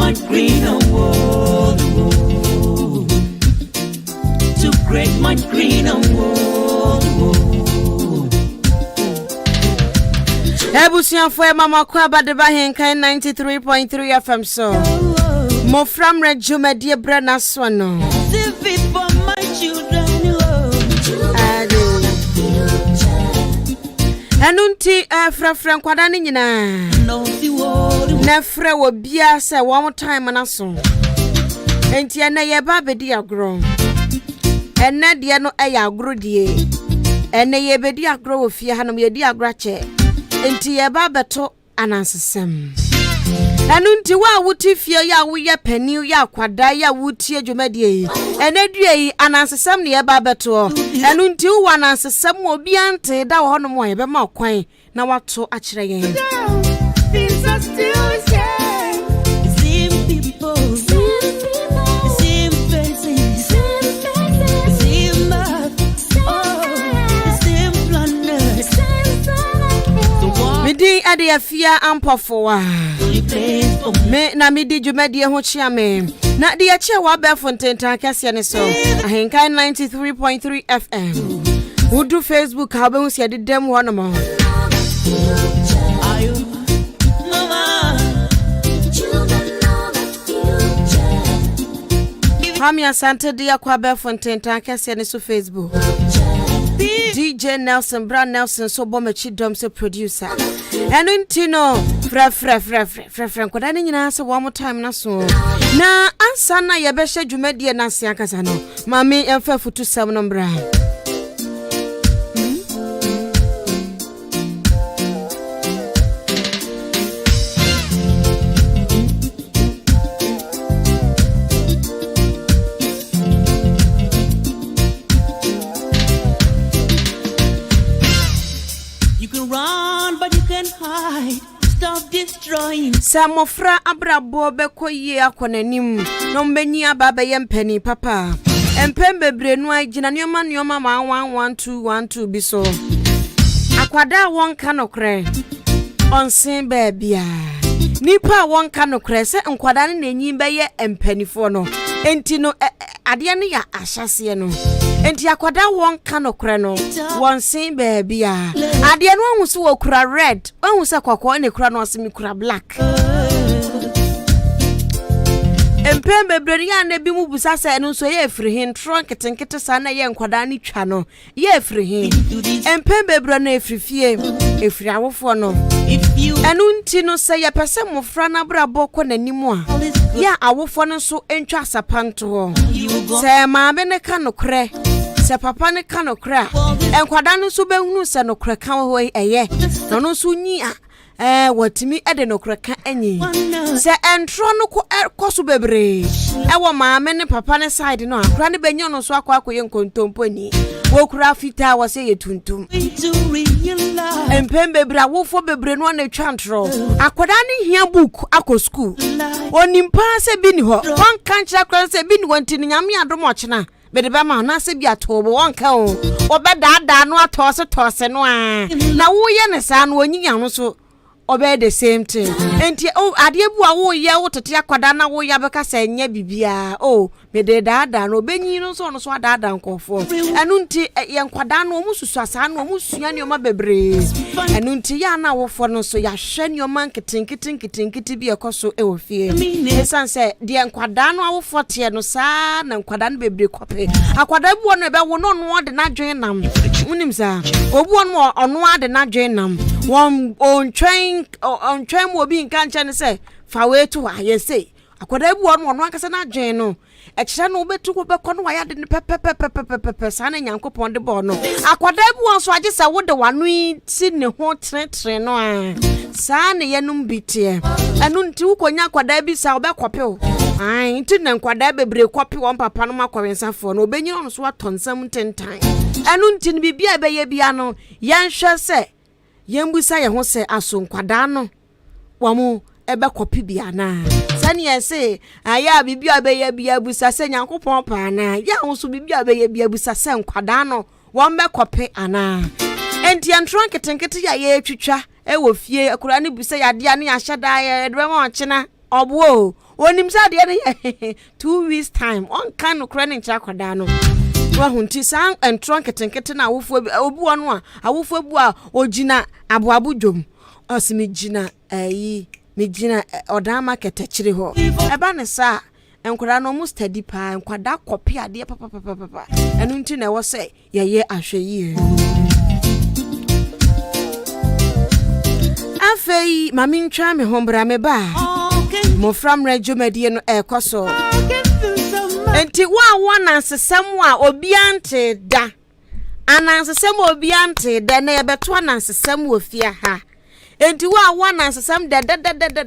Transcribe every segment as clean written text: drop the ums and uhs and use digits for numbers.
much greener world. To create much greener world. Ebusian for Mama Kwaba de Bahenka 93.3 FM so. Mmofra Mmere Jumedie Brana Swano. Save it for my children. Enunti frafra nkwada ni nyina. Na fra wo bia se one time na so. Enti ena ye ba bedi agro. Ena de no eya agro die. Ena ye bedi agro wo fie hanom ye di agro che. Enti ye ba beto anansesem. Enunti wa wuti fie ya wo ye pani ya kwada ya wuti adwumadie yi. Ena due yi anansesem ne ye ba beto. Enunti wo anansesem obi ante da wo honom wo ye be ma kwan na wato akire yen. Things are still same. Same people. Same faces. Same mouth. Oh, same planet. Midi ade Afia Ampfowaa. Me na midi dwumadie ho chia me. Na de ache wa be fontentan kase ne so. Ahenkan 93.3 FM. Udu Facebook ha be hu sia de dem ho no mo. Hamia Santa dia kwa be fontentan kase ne so Facebook. DJ Nelson Brown Nelson so bomachi dom so producer. Enunti frefre koda ni nyina se one more time na so. Na ansa na ye be hye dwumadie na se akasa no. Mami emfa futu sam no bra. Stop destroying. Mmofra abrabo bekoye akonanim no mbenyi ababa yempani papa empem bebre no agina nioma ma 11212 bi so akwada won kanokre onsen baabia nipa won kanokre se nkwada ne nanyi beye empanifo no enti no ade ne ya ahyase no enti akwada won kanokre no wonsen baabia ade no ahuso wokura red ahuso kwakwa ne kura no asemi kura black empembe breria na bi mu busasa eno so ye efrihin tron ketenkete sa na ye nkwada ni twa no ye efrihin empembe bro na efrifie efri awofo no enu nti no se ye pese mmofra na brabo kɔ nanimu a ya awofo no so entwa asapanto ho se ma be ne ka nokre se papa ne ka nokre enkwada no so behunu se nokre ka ho eye no so nyi a watimi ede nokre ka anyi se entro no koso bebre wo maame ne papa ne side no akra ne benyo no so akwakoye nkontompo ni wo kura fita wo se yetuntum empembe bra wo fo bebre no na twantro akoda ne hia book akọ school onimpa se bi ni ho won kan kira kran se bi ni wanti ni nyame adom ochena bede ba ma na se bi atobo won ka o obeda no atose no a na wo ye ne sa no onyinya no so obey the same thing. Enti adie bu a wo ye wo tete akwada na wo ya beka sa nya bibia me de daada no benyi no so daada nkofo enu nti ye nkwada no mususu asa no musua ne oma bebre enu nti ya na wo fo no so ya hwe ne oma nkitinkiti bi ekoso wo fie esan se de nkwada no wo fo te no sa na nkwada no bebre kope akwada bu no be wo no de na dwen nam unim sa obu no ono ade na dwen nam won on train mo bi nka nche ne se fa we to aye say akwada bu ono akasa na dwen no ekira no betu ko be kono waya de pepepepepepe sa na nyankopon de bo no akwada bu so age se wo de wanu ti ne ho tre no a sa ne yenum bitie enu nti ukonya akwada bi sa obekope o ai nti na akwada bebre kope won papa no makowensafo no obenyi no so atonsam tentan enu nti ne bibia be ye bia no yenhwe se yembusa ye ho se aso nkwada no wamu ebe kopi bia na sani ese aya bibia be ye bia busa se nyankopon pa na ya ho so bibia be ye bia busa se nkwada no won be kopi ana enti antron ketenkete ya ye twitwa e wo fie akura ne busa ya de ane ya hyeda ye de ma ochena obo onim sa de ne 2 weeks time on kan no kra ne ncha kwada no wa hunti san entron ketenkete na awofo obi wono a awofo bu a ogina aboabo dwom osimi gina me gina odama ketechire ho eba ne sa enkwara no mu study pa enkwada kopi ade papa enu nti na wo se ye ahwe yi afei mami ntwa me hombra me ba Mmofra Mmere dwumadie no ekoso enti wa nansesem a obiante da anansesem obiante da na yebeto anansesem wo fia ha enti wa nansesem da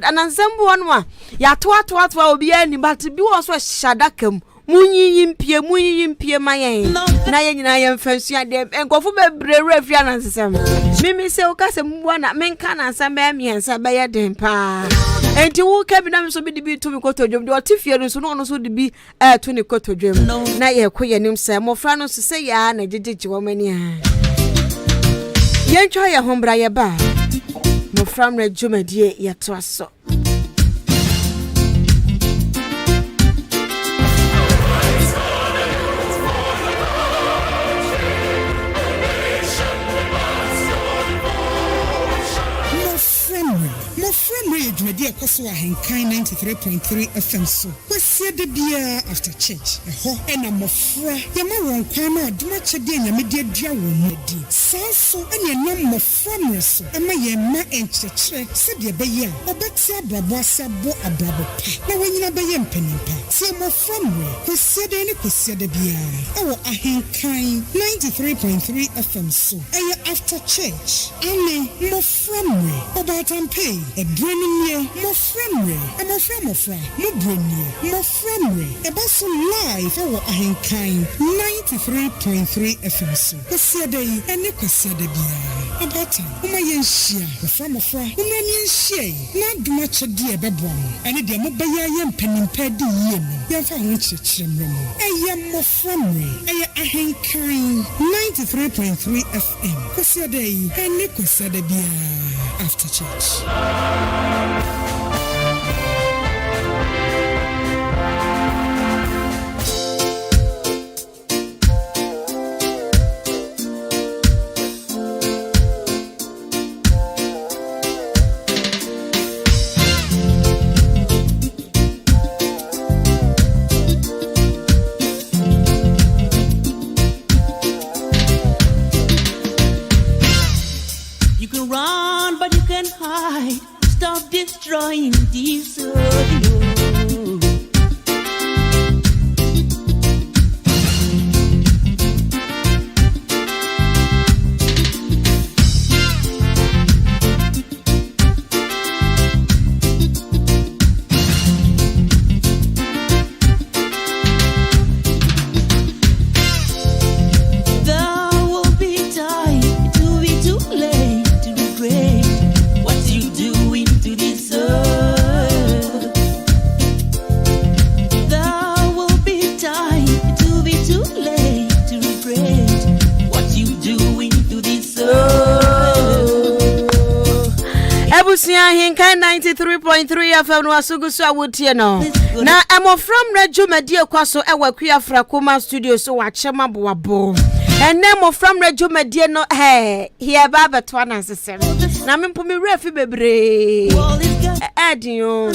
anansesem bo no a ya to obi ani but bi wo so hyadakam munyiyimpie mayen na ye nyina ye mfansu ade enkofo bebrere fia nansesem mimi se o kase mbu na menka na nsam ba miensa ba ye den pa enti wo ka bi na me so bi dibi to mi kotodwom de otifie no so no so dibi to ni kotodwom na ye koye nim se mmofra no so se ya na jejeje wo mani a ye ntwa ye hombra ye ba Mmofra Mmere dwumadie ye to aso Mmofra Mmere ekoso ahenkan 93.3 FM so kwasie de bia after church eho ena mmofra ye ma won kwan na adoma chede nyame de adua won di sanso ene na Mmofra Mmere so ema ye ma enchechire se de be ye obeti abrabo asabo abrabo pa na wanyina be ye mpanimpa se Mmofra Mmere kwasie de ne kwasie de bia ewo ahenkan 93.3 FM so eye after church ane Mmofra Mmere obatampe Ebrenye Mmofra Mmere Mmofra mo brenye Mmofra Mmere ebaso live for ahenkan 93.3 FM so kwasiada yi ene kwasiada bia abata uma yenhia Mmofra uma yenhia na duma chede ebebom ene de mo baya ye mpanimpa di yie no yemfa ho chechiremre mo eye Mmofra Mmere eye ahenkan 93.3 FM kwasiada yi ene kwasiada bia after church. You can run, but you can hide. Stop destroying this earth. Hinkai 93.3 FM no asugu so awotie no na Mmofra Mmere dwumadie kwaso ewa Kuafra Kuma studio so wachema boabo ene Mmofra Mmere dwumadie no here baba to anansesem na mempo me refi bebre adio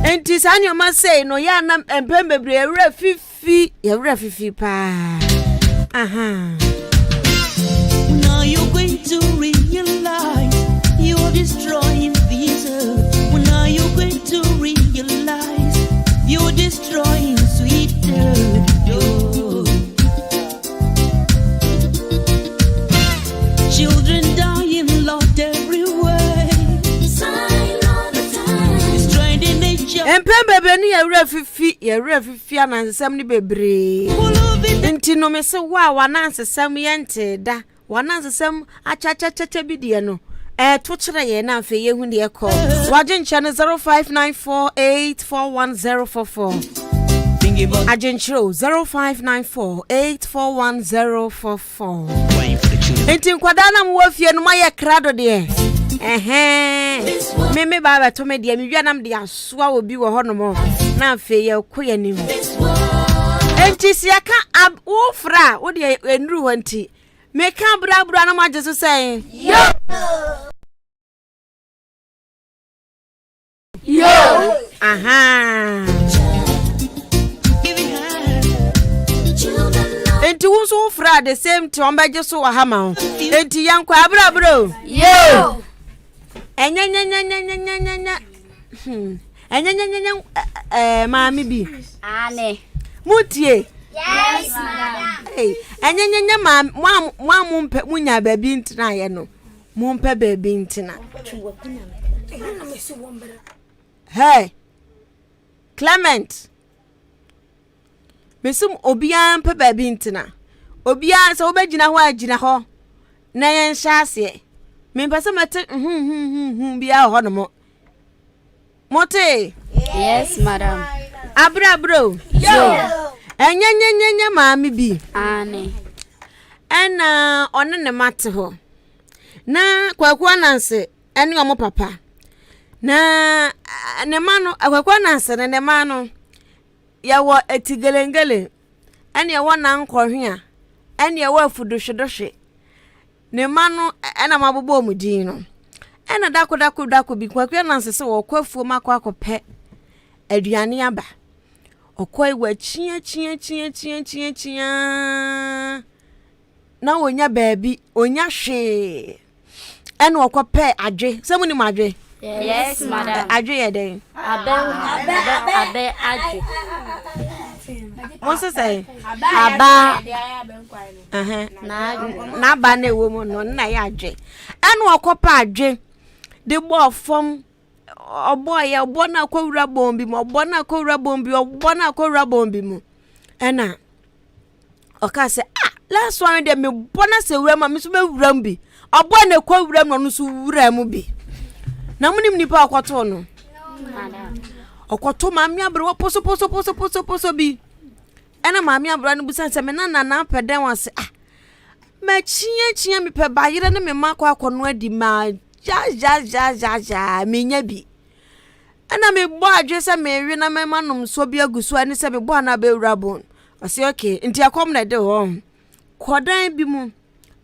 enti sanyo ma say no ya na empem bebre refifi pa aha. Now you're going to realize you're destroying this earth. Well, now you're going to realize you're destroying sweet earth. Oh. Children dying lost everywhere. Sign all the time. Destroying the nature. Empembe ni ya refifi anansesem ni bebre. Enti no me se wa wanansesem yente da. Wanansesem achachachacha bidie no. To chere ye na afi ye hu de call. Wajenche no 0594841044. Ajenche 0594841044. Enti nkwada na mwo fie no maye krado de. Me baba to me dia me wianam de asoa obi wo ho no mo na afi ye koye nim enti sia ka wo fra wo de enru ho nti me ka bra na ma jesu say yo enti wo so fra the same ti on ba jesu wa hama enti yankwa abra yo enya mami bi ane mutie yes madam enya mwa mumpe munya baby ntina ye no mumpe baby ntina hey Clement mesum obia mpe baby ntina obia so obegina ho agina ho na yen hyase me pese mate bia ho no mo mote yes madam abra bro yo enya mami bi ane ena one ne mate ho na kwakwa nanse ene omo papa na ne mano kwakwa nanse ne mano ya wo etigelengele ene ya wo na nkohwe ene ya wo afudohwedohwe ne mano ena mabobo omudin no ena dako bi kwakwa nanse se wo kwafuo makwakope aduane aba okoi wa chia na onya baabi onya hwe ena okope adwe semuni madwe yes madam adwe ye den abe adwe Mose say aba na ba na ewo mu no na ya adwe ena okope adwe de bo fom oboye obona akwura bombi mo obona akwura bombi mu ena okase last one de me bona se wura ma me so be wura mbi obona akwura no so wura mu bi na munim nipa akoto no madam okoto maami abro poso bi ena maami abro no busan se me na peden wase ma chia me pe bayire ne me makwa akono adi ma ja menya bi ana me bo adwe se me wi na me manom so bi agusu ani se me bo na be wurabon ose okay nti akom na de ho kodan bi mu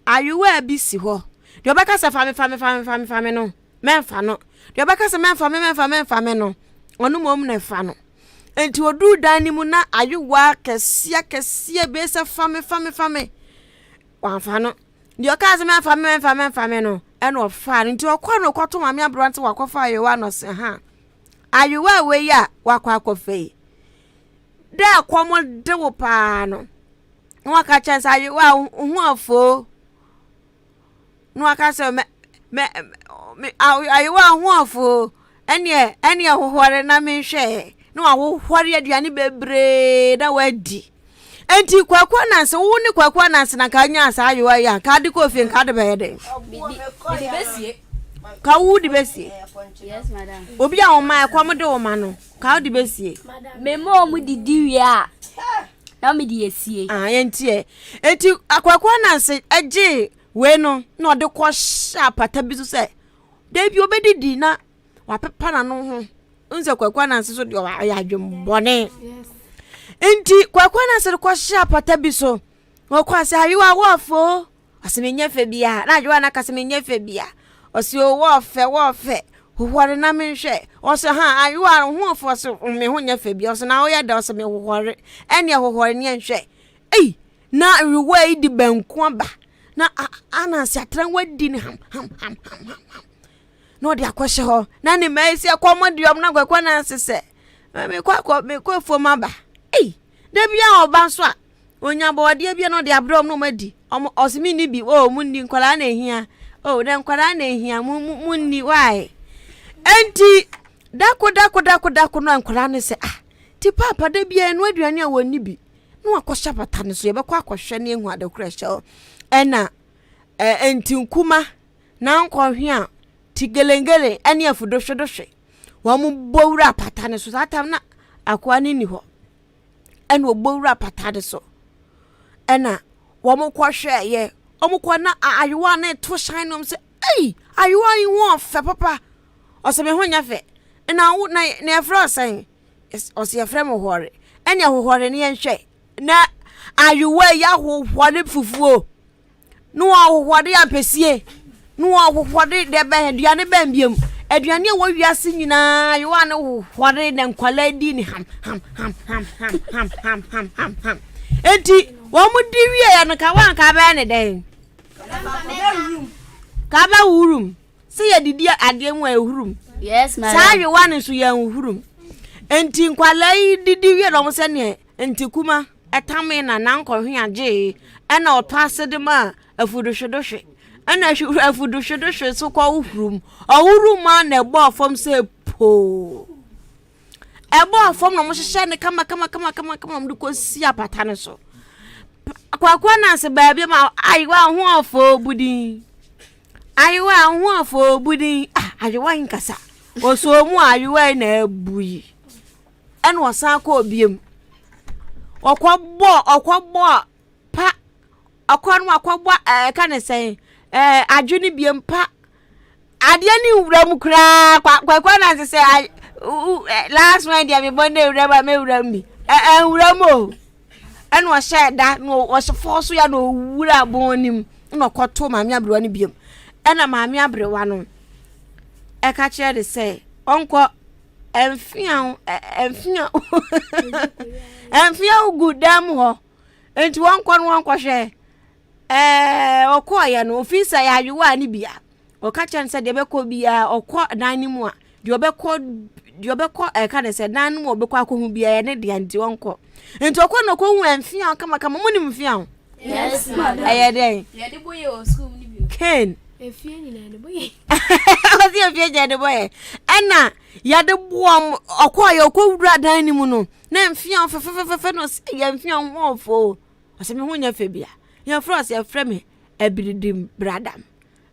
ayuwa bi si ho de obaka se fa me no menfa no de obaka se menfa me no onu mom na fa no enti odu dan ni mu na ayuwa kesia be se fa me wanfa no de oka se menfa me no eno ofa nti okwa no kwato mame abrante wakofa ayewa no se ayewa we ya wakwa akofe de akomo de wo pa no waka chance ayewa hu afo no aka se me ayewa hu afo ene hohore na me hwe no ahohore aduane bebre na wadi enti kwakwa nanse wo ni kwakwa nanse na ka nya asa ayewa ya ka de kofi ka de be de besie ka wo di besie yes madam obi a oma ekwam de oma no ka wo di besie me mo mu didi wi a na me di esie yentie enti akwakwa nanse age we no na ode kwo sha pata bi so se da bi obedidi na wapepa na no ho nse kwakwa nanse so de ya adwembone yes enti kwakwa nanse kwo sha pata bi so wakwa se ayiwa wafo asemenya fe bia na adwa na kasemenya fe bia osi o wo fe hohore na me hwe osi ayiwa ho ofo so me ho nya fe bia osi na wo ya da osi me hohore ene hohore ne nhwe na rewe di banku aba na anansi atran wadi ni ham no de akwhye ho na ne maisi akomodiom na kwakwa nanse se me kwa fom aba da bia oba so a onya bode bia no de abrom no madi osimi ni bi munni nkwala na ehia de nkwala na ehia munni why enti dako no nkwala ne se ti papa da bia no aduane a woni bi no akwhye pata ne so ye bekwa akwhye ne ehu adekura hye ena enti nkuma na nkohwe a tigelengele ene afudohwedohwe wa mu bowura pata ne so satam na akwa ne ni ho ene obowura pata de so ena wo mo kwhwe ye o mo kwa na ayewa na to shine no se Ayu ayi won fe papa. Ose me ho nya fe. Na efro san. Ose efre mo hore. Enya hohore ne yenhwe. Na ayu we ya hohore fufuo. No hohore ampesie. No hohore de be aduane ba mbiem. Aduane wo wiase nyina yo ane hohore ne nkwala di ni ham. Enti wo mu di wie ya no ka wan ka ba ne den. Ka ba wurum. Se ye didi ade mu ehurum. Yes, madam. Sa ye wan so ye ehurum. Enti nkwala didi wie no mo se ne enti kuma etame na nankɔ hwiaje ɛna ɔtase de ma afudohwedohwe ɛna afudohwedohwe so kɔ uhurum ɔhurum ma na ɛbɔ afɔm sɛ po ɛbɔ afɔm na mo hyehyɛ ne kama mo ko si apata ne so kwakwa na se baabi ma ayiwa ho afɔ budin ayiwa nkasa oso mu ayiwa na abuyi ɛna ɔsan kɔ obiem okwobo pa akwanwa ka ne sen adwene biem pa ade ani wuram kra kwakwa na se last one dia me bonde wuram me wuram bi wuram o eno o sheda no o force ya no wura bonim no kwoto maami abrewa ne biem ena maami abrewa no ka kire de se onko Enfia gudam ho enti wankɔ hwɛ ɔkɔ ya no ofisa ya ayewa ni bia ɔka kyɛn sɛ de bɛkɔ bia ɔkɔ dan ni mu a de ɔbɛkɔ ka de sɛ dan mu ɔbɛkɔ akɔhu bia ne de anti wankɔ enti ɔkɔ no kɔ hu enfia kama mo ni mfia. Yes, madam. Ayede ya de boye o school ni bi Ken efie ni na de boye Osi efie je de boye ɛna ya de boam ɔkɔ ya ɔkɔ wura dan ni mu no na mfia fefefefe no ya mfia nwofo ɔse me ho nya fe bia ya fro se efre me abridim bradam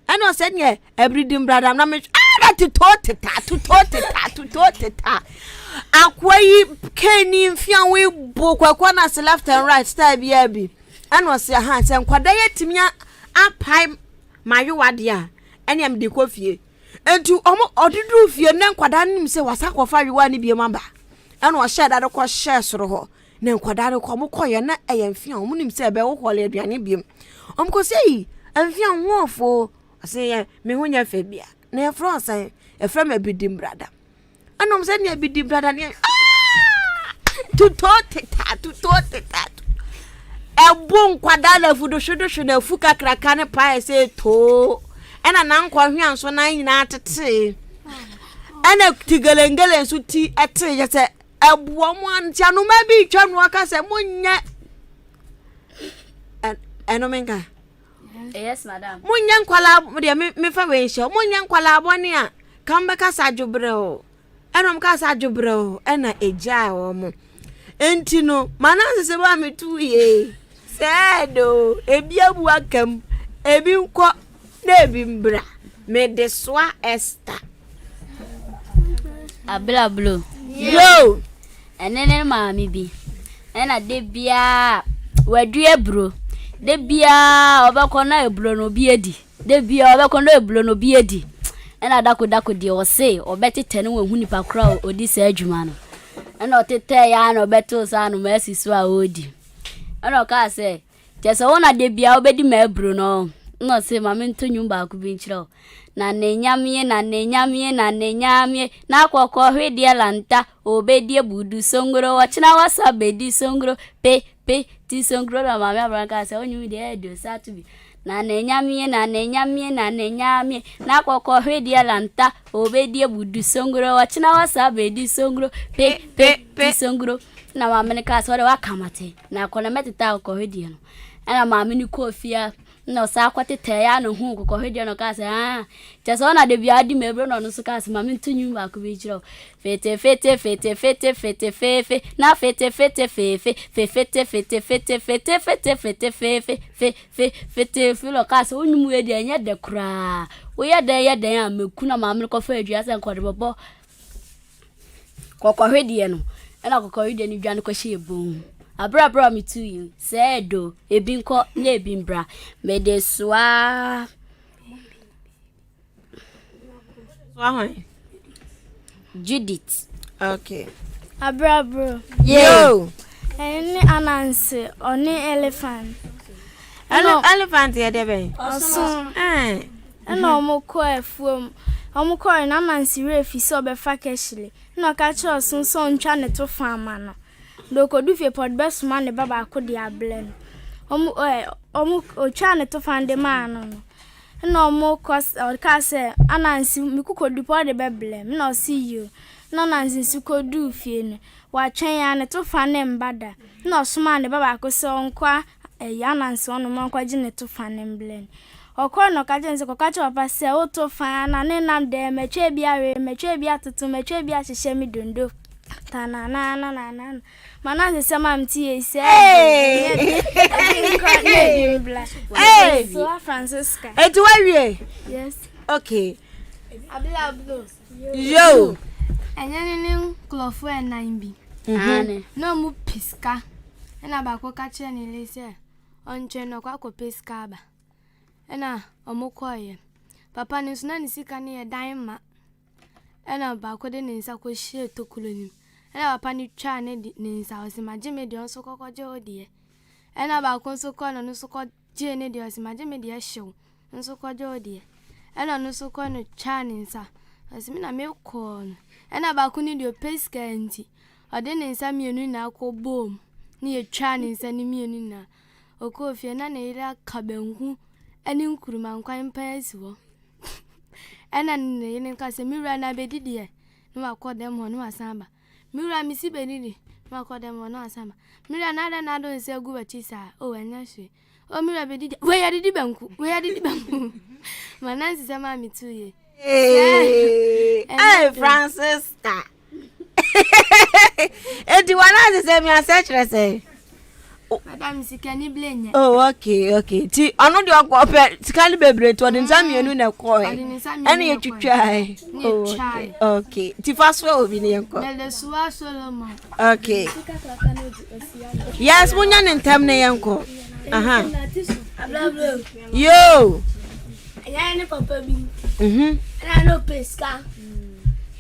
ɛna ɔse nye abridim bradam na me tutoteta akwayi keni mfia we bo kwakwa na se left and right style bia bi ɛna ɔse ha se nkwada yetimia apai mayewade a ɛne am de kofie entu odudu fie na nkwada nim se wasakofa yewa ne bia maba ɛna ɔhyɛ da kɔ hyɛ soro hɔ na nkwada kɔ mo kɔye na ɛyɛ mfia mo nim se ɛbɛ wo hɔle aduane bia ɔmkɔ sei mfia nwofo ɔse me ho nya fa bia na efro ɔsan efra ma bidim brada ɛna ɔm se ne bidim brada ne tutoteta ebon kwada la fudohwedohwe na fuka kraka ne pa se to ena nan kwa hwan so nan nyina tete ena tigelengele so ti ete je se ebuo mo antia no ma bi twa no aka se munye eno menka. Yes, madam. Munye nkwala de me fa we hye munye nkwala abone a kan be ka sa dwobre o ena m ka sa dwobre o ena eja o mo entino manase se ba metu ye sedo ebi abu akam ebi nko na ebi mbra me de soa esta abla blo yo enene maami bi ena de bia wadue bro de bia obekọ na eblo no bi edi de bia obekọ na eblo no bi edi ena dako de o se obetete ne wahu nipa kra odi sa adwuma no ena otete ya na obeto sa no masi so a odi ena ka se jese wona de bia obedi ma ebro no no se ma mento nyumba ku bi nchiro na nenyamie na akọkọ hwedie lanta obedi ebudu songro wachina wasa bedi songro pe ti songro na mama abranka se onyu de edo satubi na nenyamie na akọkọ hwedie lanta obedi ebudu songro wachina wasa bedi songro pe ti songro na mama ne ka se wale wakamate na akọna meteta akọkọ hwedie no ana mama ni kofia no sa kwatete ya no hu kokọ hwedie no ka se chese ona de bia di mebro no no so ka se mama ntunyu ba ko bi jiro fete na fete filo ka se onyum we de anya de kra wo ye de ya meku na mama ko fa adua se nkode bobo kokọ hwedie no ena kokọ hwedie ni dwan ko hye ebon abra me to you sedo ebinko na ebimbra me de soa Judith. Okay. Abra. Yo. Any anansi oni elephant. Elephant here debe. Osun. Na omukọ efuom. Omukọ na anansi refi so be fa keshile. Na ka che osun so ntwa ne to fama no. Dokodu fie pod best man ne baba akodi ablen. Omu otwa ne to fande man no. Na omukọ ka se anansi mikukodu pod de beblem. Na see you. Na anansi sukodu fie ne. Wa twen ya ne to fa ne mbada. Na osuma ne baba akose onkwa anansi onu mankwa ji ne to fa ne mblen. Okọ no ka jense ko ka che papa se o to fa na ne nam de metwe bia tutu metwe bia hihye mi dondo. Na. Mana se mam tie se. Hey. So Francisca. Etu wawie? Yes. Okay. Abla. Yo. Enyanene klofo enan bi. Ane. No mu piska. Ena ba ko ka che ni le se. Onche no kwa ko piska ba. Ena omukoye. Papa ni suna ni sika ni edan ma. Ena ba ko de ni nsa ko hie tokulonim. Ena papa ni twa ne ni nsa o se maje me de onso kokoje odie. Ena ba ko nso ko no nso ko je ne de o se maje me de hyew. Nso ko je odie. Ena no so ko no twa ni nsa. Asi mi na me ko no. Ena ba ko ni de peska nti. Ode ni nsa mienu na akobom. Ni etwa ni nsa ni mienu na. Okofie na na ira kabenku. Eni nkuruma nkwan pansi wo. Ena ne yin ka se miwura na bedidi e. No akodem ho no asamba. Miwura mi si bedidi. No akodem ho no asamba. Miwura na do nse gu bachi sa. O anya hwe. O miwura bedidi. We ya didi banku. Manansi sama mi tuye. Hey, Francisca. Edi wana se mi asechre say. Madam sikani blenya. Oh, okay. Ti ono de ope tikali bebre to de nsam yenu na ko e. Ene ye twitwa. Oh, okay. Ti faswa obi ne yenko. Mele suwa Solomon. Okay. Yes, munya ne ntam ne yenko. Aha. Yo. Ya ne papa bi. Na no peska.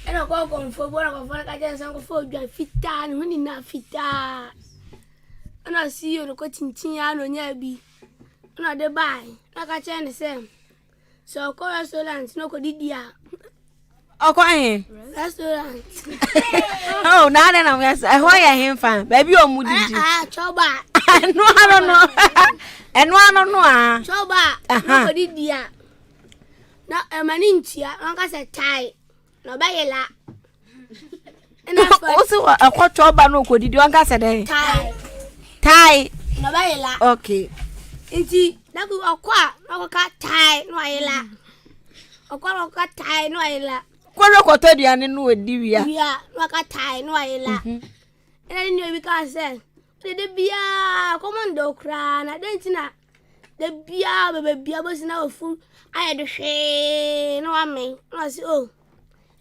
Ena ko konfo bora ko fona ka jensan ko fo dwa fita ni huni na fita. Ana see you ko chinchin ya no nya bi. Ana de bai. Na ka che ni se. So ko restaurant no ko didia. Okwa he. Restaurant. Oh, na na we say ho ya him fan. Baby o mu didi. Choba. No, I don't know. Eno ano no ah. Choba. No ko didia. Na emani ntia, na ka se tai. No ba yela. Also akwa choba no ko didi wan ka se dey. Tai. No ba yela. Okay. Inti na ku akwa na ka tai no ayela. Akwa no ka tai no ayela. Kwaro ko to diane no odi wia. Wia no ka tai no ayela. Ena ni obi ka se. De bia komando kra na dentina. De bia bebe bia bo sina ofu aye de hwe no ame. No si o.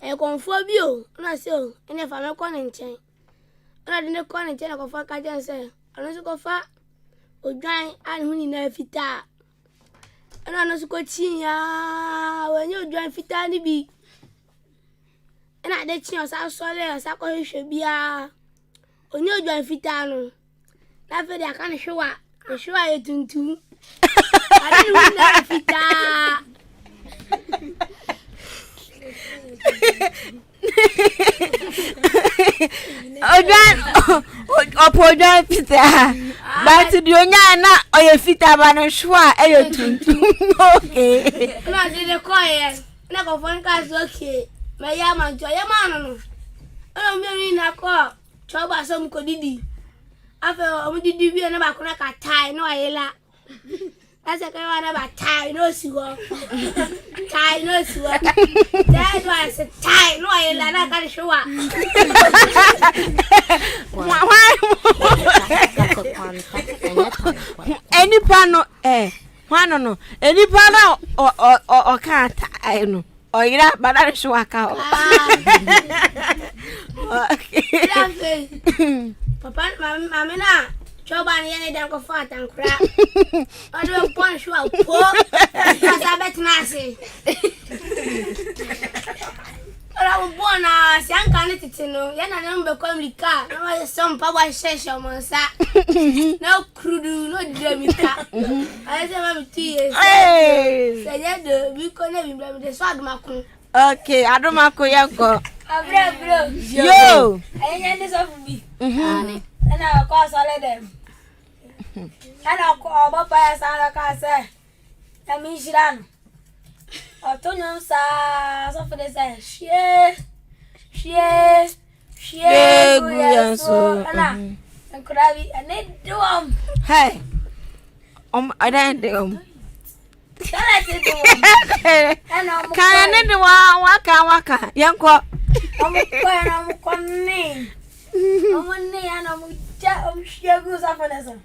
E konfo bi o. No si o. Ene fa me ko ne nchen. Ona de ne ko ne nchen na ko fa ka jen se. Ono si ko fa odwan an huni na fita. Ona no si ko chinya wenye odwan fita ni bi. Ena de chinya sa sole sa ko hwe bia. Onye odwan fita no. Na fe de aka ne hwewa. Ne hwewa ye tuntum. Ade huni na fita. Odan fita. But the onya na oye fita ba no hwa e tuntum. Okay. Na de ko ye. Na ko fon ka so okay. Me ya man jo ye man no. Ona mi na ko choba so mu ko didi. Afa o mu didi bi na ba ko na ka tai no ayela. Asa ka wa na ba tai no siwo. Tai no siwo. That was a tai no ayela na ka shwa. Any pano no. Any pano or cat I know. Or ira badare shwaka. Okay. Papa mama na choba ni ene dan ko fa tan kra. Ado pon shwa po. Asa bet na se. na sianka ne tete no ya na ne be komrika na wa some power sheshe mo nsa na krudu no dramika I say ma mi 2 years say ya do bi ko na bi bla mi de so adumako okay adumako yanko bro yo anya ne so fu bi ani na ko so le dem ana ko obo pa ya sa ka se ta mi jirano Otonyo sa so for the say shie guyaso ana enkrabi ane doam hey I don't do kana te do ana mo kana ne waka yanko mo ko ana mo konni mo ne ana mo ja shie gu sa for the say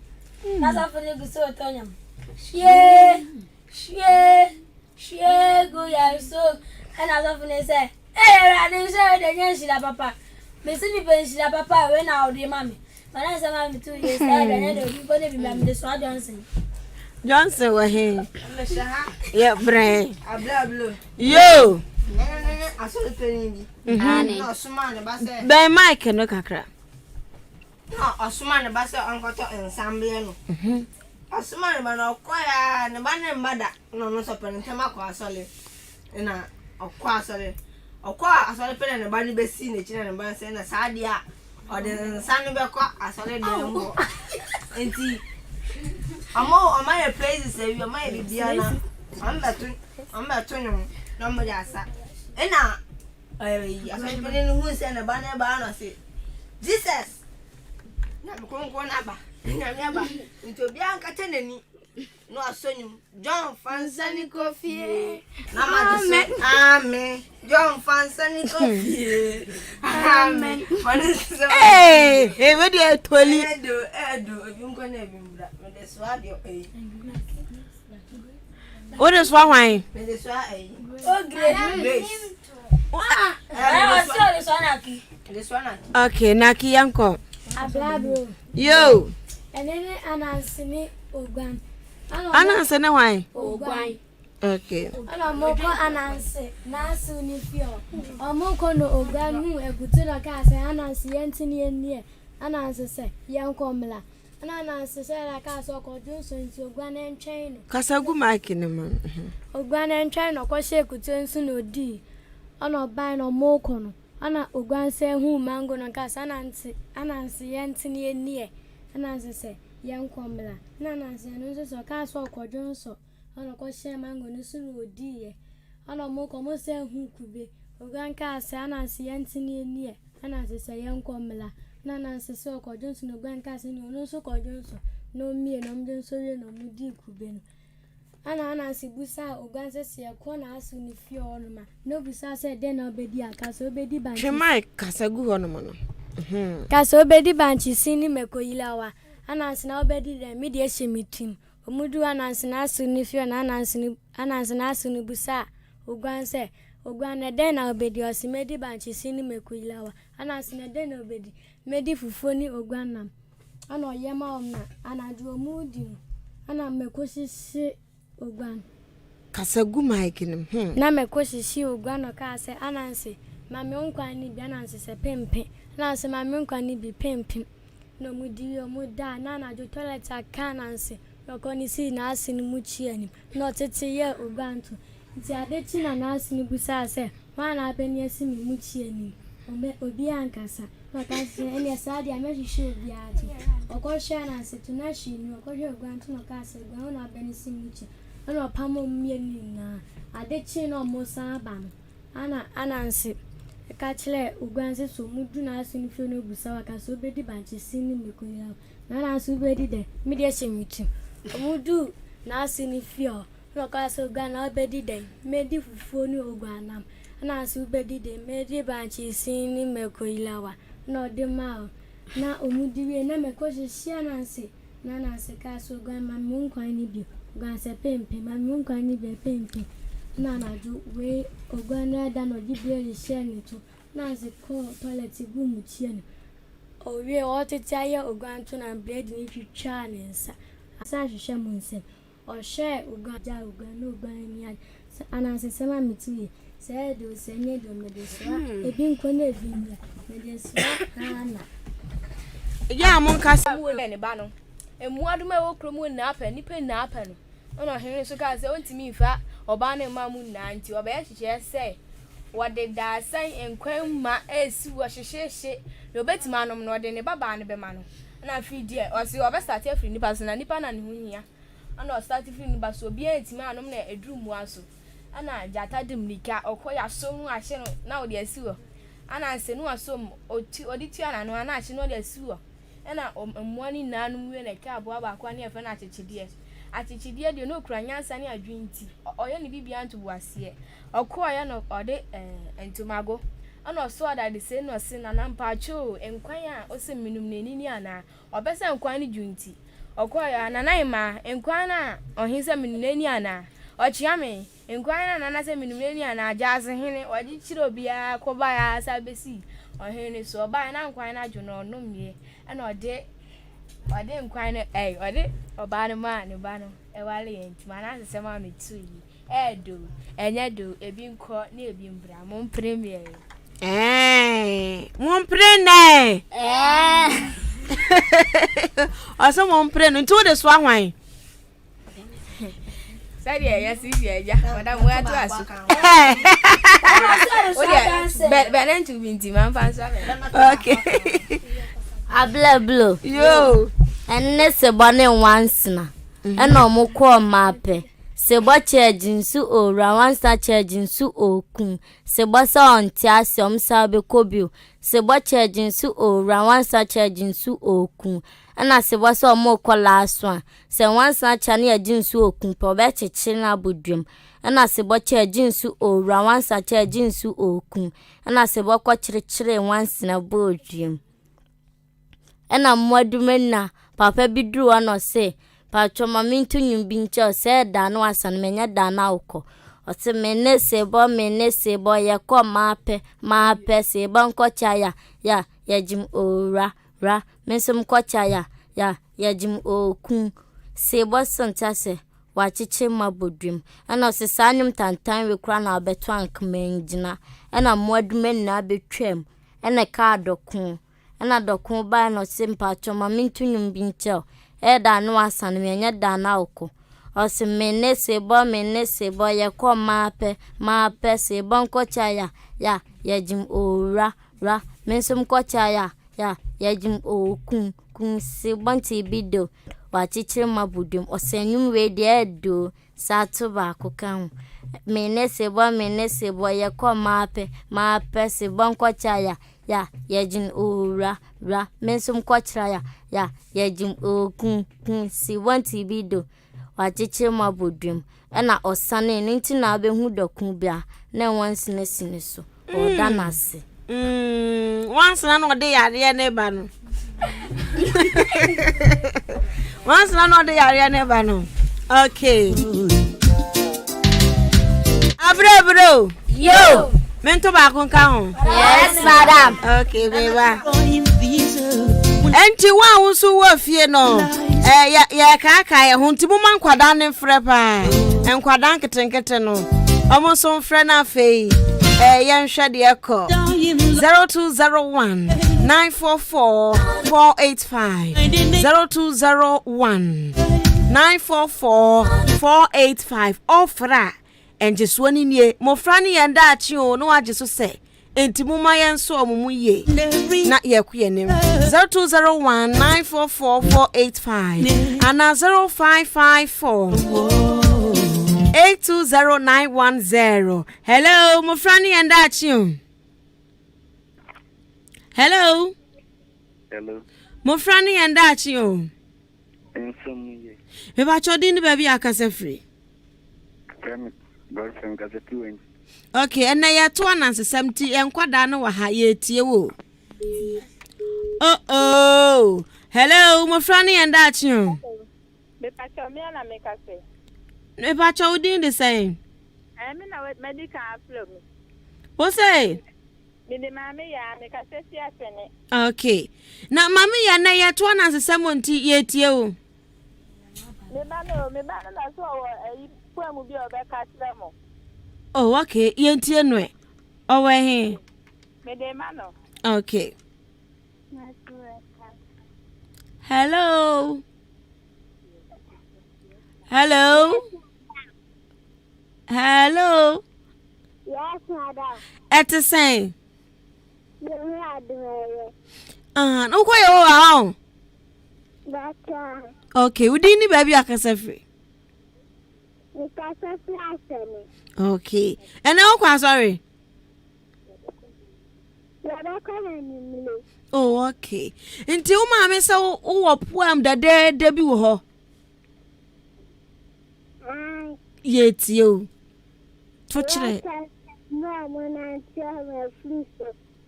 na sa for the gu so otonyo shie go ya so ana so fune say ra ni say de nyen shira papa me si bi ben shira papa we na odi mami mana say mami 2 years say de nyen de bi ko de bi mami de so Johnson wa he yeah brain abla yo asole teni bi ani na osuma ne ba say ben mic no kakra na osuma ne ba say onkoto ensemble no Asuma ba na okoya ne ba ne mbada no so pere ntema kwa asole na okwa asole pere ne ba ne be si ne chine ne ba se na sadia o de nsan be kwa asole de mbo enti amo e places e wi e bibia na amba to nyum no mo ya sa na asole pere ne hu se ne ba no se Jesus na ko na ba nyame ba ntobi anka tenani no asonyum John Fansani Kofie na ma say amen John Fansani Kofie amen hey we dey toli edo obi nko na ebi mbra me de so adio o de so hwan me de so o grace so na okay naki yanko abla bro yo enene anansini ogwan ananse ne hwan ogwan okay ana moko ananse nasu ni fio omoko no ogwan hu egutu no ka se ananse yentini enie ananse se yankomla ananse se la ka so ko junso nti ogwan entwen no kasagu mic ne man ogwan entwen no ko she kutu nsu no di ana ban no moko no ana ogwan se hu mango no ka se ananse yentini enie ananse se yankomla nananse no so ka so kodwon so ana ko she mango no su no odiye ana mo ko mo se hu kube ogwan ka se ananse yentini enie ananse se yankomla nananse se kodwon so no ogwan ka se no so kodwon so no mie no mden so ye no mudi kube no ananse busa ogwan se ko na asu ni fie ono ma no busa se de na obedi aka so obedi banchi chemai kasagu hono mo no Kaso obedi banchi sini mekoyilawa anansi na obedi de mi de shemitim omudu anansi na asu ni fio na anansi na asu ni busa ogwanse ogwane de na obedi osimedi banchi sini mekoyilawa anansi na de na obedi medi fufoni ogwanam ana oyema omna anaju omudi ana mekoshisi ogwan kasagu mic ne na mekoshisi ogwan ka se anansi mami onkwani bi anansi se pempe na se mami onkwani bi pempe no mudi yo muda na na jo toilet akanansi no koni si na asini muchiani no tete ye ogwanto nti adechi na asini busa se wana abeni asimi muchiani obi ankasa makasi ene sadi amehihye obi ati okosha na se tunashi ni okosha ogwanto no kase gwa na abeni simuchi ana pamo mieni na adechi no mosa aba no anansi kachile ugwanse so mudu na asini fio no busa wakase obedi banche sini mekoya na anansi obedi de mi de shemitim mudu na asini fio no kase ogwan na obedi de medi fufuo ni ogwanam anansi obedi de medi banche sini mekoyilawa no de ma na omudiwe na mekoshia nansi na nansi kase ogwan mami nkwan ni bi ogwanse pempe mami nkwan ni bi pempe na ju we ogwana da no di bi share to na ze ko toilet gu mu tie no owie o tete aye ogwanto na blade ni twitwa ne nsa asa hwehwe mu nse o share ogwaja ogwan no ogwan ni ananse sema miti Say do send do medicine. A been quite medicine. Yeah, Moncas. Any banner. And what do my work promote nap and nip nap and on hearing so cast on to me fat or banner mamun 90 or best just say. What did I say and quam my ass was a shit? No better man or not any babana be man. And I feel dear or see over start every nippers and a nippan and here. And I started feeling but so be it man on a room was. And I jata dim lika or quite so much now the sewer. And I say no some or two or the tiana no national the sewer. And I'm one none when a cab waba quania for not dear. At each dear, you know, crying sunny a drink tea or any be beyond to was here. Or quiet or day and to Mago. And I saw that the same was sin and ampacho and quire or some minuniana or best and quiny drink tea. Or quiet and anima and quina or his minuniana or chiame and quina and another minuniana jazz and henny or did she be a cobaya as I be see or henny so by an unquina you know no me and or day. I didn't quite a or it or bad man, a banner, a valiant man as a semi to ye. Do, and I do a being caught near being Bramon Premier. Eh, mon prene. Or someone prene into the swine. Said yes, yeah, Madame, where to ask. Better to be Timon. Okay. Abla blue. Yo. And let's a bonnet once na. And no more call mappe. Se boche jinsu o rawan sa jinsu o kun. Se bosa on tiasium sabe kobio. Se boche jinsu o rawan sa jinsu o kun. Ana se bosa mo ko last one. Se once na chani jinsu o kun po be chichina budwem. Ana se boche jinsu o rawan sa jinsu o kun. Ana se boko chire once na budwem. Ena mwadumena papa bidru ano se pacho mamintu nyumbincho se dano asan menya dana uko ose mene sebo yako mape sebo nko chaya ya jim o ra menso mko chaya ya jim o kun sebo santase wachiche mabodrim ena se sanyum tantan we kra na obeto ankmenjina ena mwadumena betwem ena ka dokun ana dokun ba no simpa choma mintu nyumbincho eda no asan menya dana uko ose mene sebo ye ko mape sebo nko chaya ya jim o ra mensum ko chaya ya jim o kun sebo ntibido wachichire mabudum ose nyum we de edo satu ba ko kan mene sebo ye ko mape sebo nko chaya ya jin o ra mensum kwachira ya jin o kun si wanti bido wachiche mabodwem na osane nti na abehu dokun bia na wansine sine so o danase once na no de yare ne ba no once na no de yare ne ba no okay abro yo mento ba kun ka ho yes madam okay beba enti wa unsu wa fie no ya ka ya huntibu man kwada ne frɛ pa enkwada nketenkete no omo so frɛ na afei ya nhwɛ de ekɔ 0201 944 485 0201 944 485 ofra enje so ni nie mofra ni yenda achi o no age so se enti muma yen so omumu ye na ye kuye ne 0201 944 485 ana 0554 820910 hello mofra ni yenda achi o hello mofra ni yenda achi o ensomu ye me ba chodin ba bi akase free okay, and ya to ananse 70 enkwada no wa ha ye tie wo. Oh. Hello, mo frani and that you. Me pacho me na me kase. Me pacho udin the same. I mean na medical flow. What say? Me de mama ya me kase si afene. Okay. Na mama ya na ya to ananse 70 ye tie wo. Me ba no na so wo kwa mu bi obeka tremo. Oh, okay. Yentie no. Oh, he. Medemano. Okay. Hello. Hello. Hello. Yes, madam. At the same. You are doing No quite all. that. Okay, we didn't baby akasa free. Because of last Okay. And now quite sorry. Oh, okay. Until mamma so oh poem that there debut ho. Yet you. Touch it. No, when I tell my flu,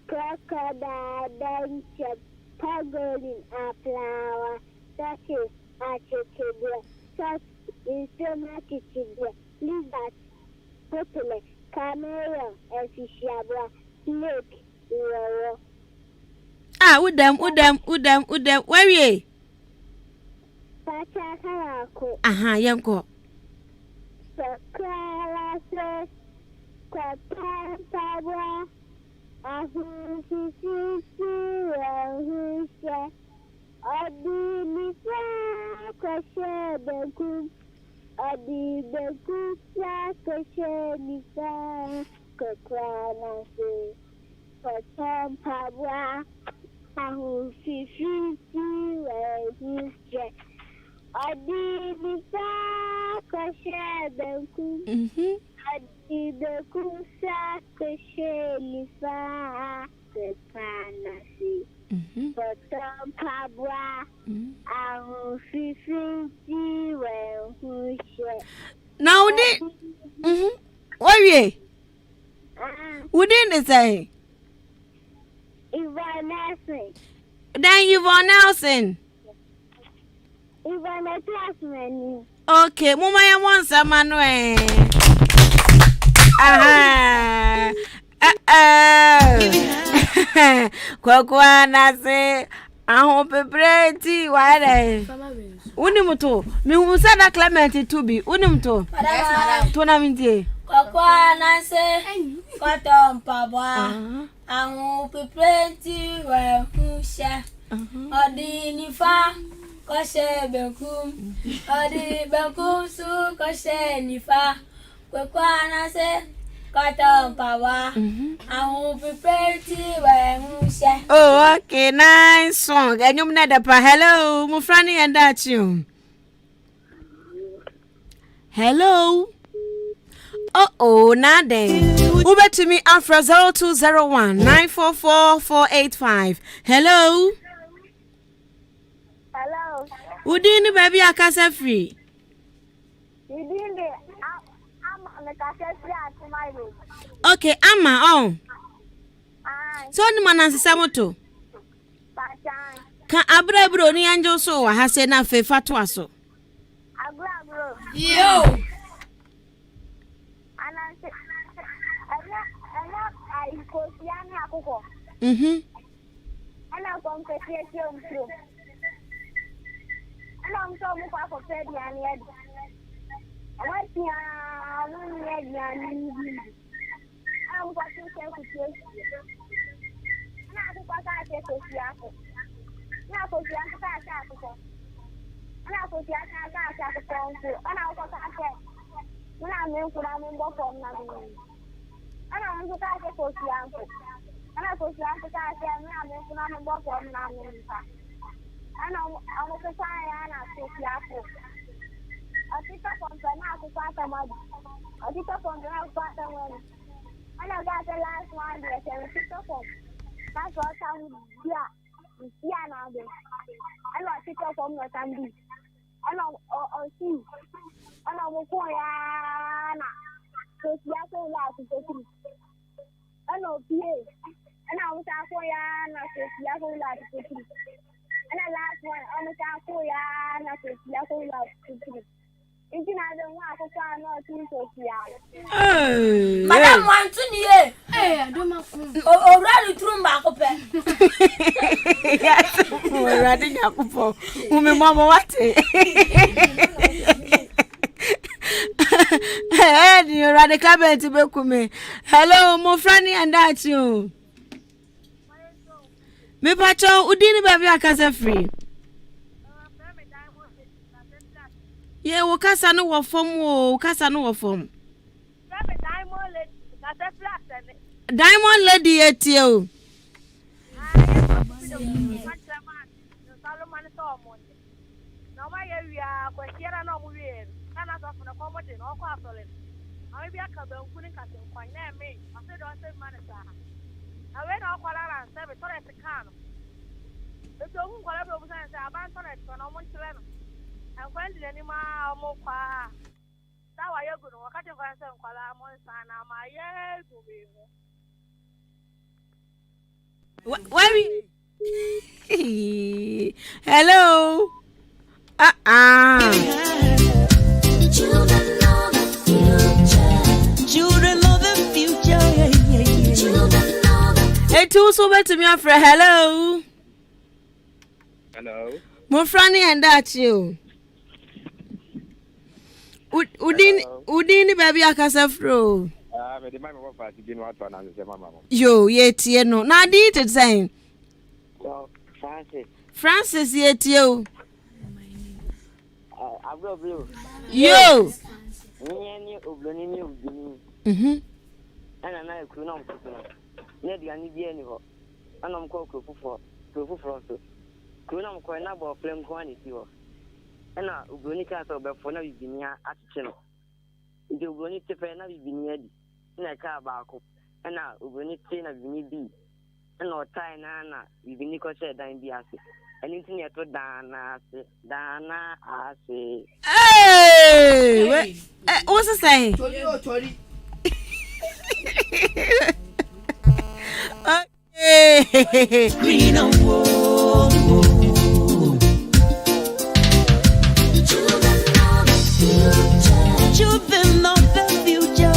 crocodile, danger, pangolin, a flower, that is a chicken, such is so much chicken, lizard, popular, camera, and fish, snake, With them. Where ye? Aha, young go. Sakala Kwapapa Ahusisi Ahusha Adilisa Kwashe Beku Adibeku Kwashe Nisa Kwakwanase Kwapapa Ahusisi Ahusha Adilisa Kwashe Beku Adibeku Kwashe Nisa Kwakwanase Now, did where ye? Wouldn't it say? Then you've on Nelson. Okay, Mama, I want some Manuel. Kwakwana say, I hope a pretty wide. Unimuto, me who said that Clement to be Unimto. Tournament. Kwakwana say, Cotton Papa. I hope a pretty well who shall. Odinifa, Koshe Bekum, Odi Bekum, Su Koshe Nifa. Kwakwana say, Cotton Papa. I hope a pretty well who shall. Oh, okay, nice song. And you're not a pa. Hello, Mmofra Mmere and that you. Hello. Oh, nothing. Uber to me Afra 0201 944 485. Hello. Hello. Udini baby akasa free. You didn't get I'm on the cassette at my room. Okay, Amma on. So ni manansi samoto. Ka abra bro ni anjo so wa ha se na fe fatwa so. Abra bro. Yo. I go Siani Akoko. And I come to see you through. And I'm so much for Freddy and Ed. I want to I'm going to say you. And I think I say to Siako. Now for Siako. And I for Siako, and I'll go to when I'm in for I'm and I want to catch a post yanko. And I post yanko catch a man and I'm for Namika. And I'm a fire and I post yanko. I pick up on the house to pass a mud. I pick up on the house to pass a mud. And I got the last one that I picked up on. That's what I'm here now. And I pick up on the Sandy. And I'll see. And I will go. So Siako last to go. I know PA. And I was out for Yana, so Siako last to go. And the last one, I was out for Yana, so Siako last to go. If you don't want to find out who's so Siako. Madam want to hear. Hey, I don't know. Already through back up. Yes, we're running up for whom Mama what? Hey, you're Papa the cabin to be come. Hello, Mmofra and that you. Me pacho udini baby akasa free. Yeah, wakasa no wa form wo, wakasa no wa form. Diamond lady etio. Hello. Children of the future. Hey, two so better me afraid. Hello. Hello. Mmofra and that you. Udini baby akasa fro. Me the man of party didn't want to announce the mama. Yo, yet you know. Now did it saying. So, Francis yet you. I will blue. Yo. Me obloni Mhm. And I could not. Near the any be anyhow. And I'm called for so. Kunam ko na bo flame quantity ho. Na obloni ka so be for na bibinia atcheno. Ndi obloni tefe na bibinia di. Na ka ba ko. Na obloni te na bibini bi. Na otai na bibini ko she dan bi ase. Ani tin ye to dana ase. Hey! What's it saying? Tori. Okay. Green and wool. Children of the future.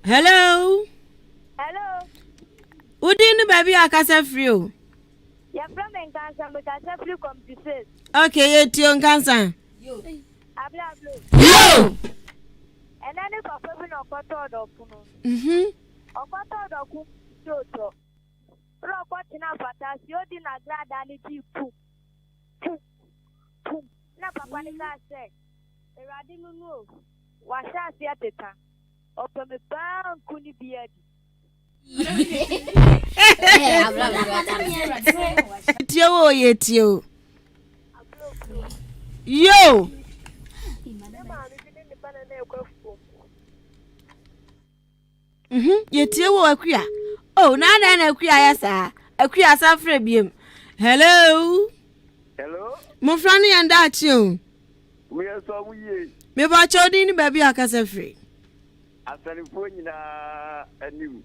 Hello. Hello. Udini baby akasa free. You're from Encansa, but I said you come to say. Okay, yet you cancer. Yo. Yo. And then if I put in a photo of Mhm. a photo of Joto. Rock watching up at us, you didn't glad I need you. Na papa ni ka say. Eradi nunu. Washa asiateta. Open me ban kuni biadi. Tio yetio. Yo. Mhm. Yetio wo akua. Oh, na akua ya sa. Akua sa frɛ biem. Hello. Hello. Mmofra and that you. We are so we. Me ba chodi ni baby akasa free. Asanifo nyina anim.